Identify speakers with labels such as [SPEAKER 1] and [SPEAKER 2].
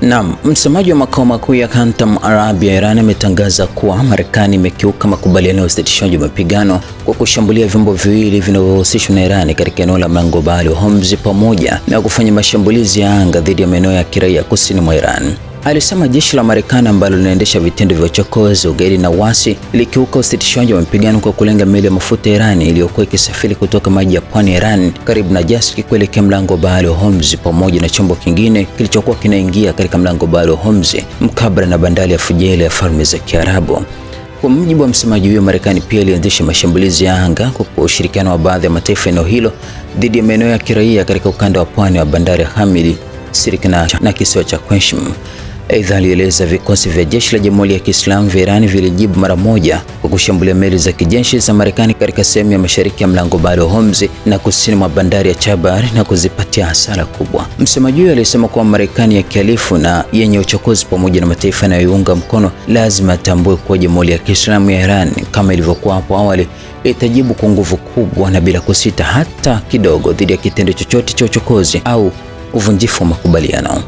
[SPEAKER 1] Naam, msemaji wa makao makuu ya Khantam Arabia Iran ametangaza kuwa Marekani imekiuka makubaliano ya usitishaji wa mapigano kwa kushambulia vyombo viwili vinavyohusishwa na Iran katika eneo la mlango bahari wa Hormuz pamoja na kufanya mashambulizi ya anga dhidi ya maeneo ya kiraia kusini mwa Iran. Alisema jeshi la Marekani ambalo linaendesha vitendo vya uchokozi, ugaidi na uasi likiuka usitishaji wa mapigano kwa kulenga meli ya mafuta ya Iran iliyokuwa ikisafiri kutoka maji ya pwani ya Iran karibu na Jask kuelekea mlango wa bahari wa Hormuz pamoja na chombo kingine kilichokuwa kinaingia katika mlango wa bahari wa Hormuz mkabala na bandari ya Fujairah ya Falme za Kiarabu. Kwa mujibu wa msemaji huyo, Marekani pia ilianzisha mashambulizi ya anga kwa ushirikiano wa baadhi ya mataifa eneo hilo dhidi ya maeneo ya kiraia katika ukanda wa pwani wa bandari ya Hamid, Sirik na kisiwa cha Qashm. Aidha, alieleza vikosi vya jeshi la Jamhuri ya Kiislamu vya Iran vilijibu mara moja kwa kushambulia meli za kijeshi za Marekani katika sehemu ya mashariki ya mlango bahari wa Hormuz na kusini mwa bandari ya Chabar na kuzipatia hasara kubwa. Msemaji huyo alisema kuwa Marekani ya kihalifu na yenye uchokozi pamoja na mataifa yanayoiunga mkono lazima atambue kuwa Jamhuri ya Kiislamu ya Iran kama ilivyokuwa hapo awali itajibu kwa nguvu kubwa na bila kusita hata kidogo dhidi ya kitendo chochote cha uchokozi au uvunjifu wa makubaliano.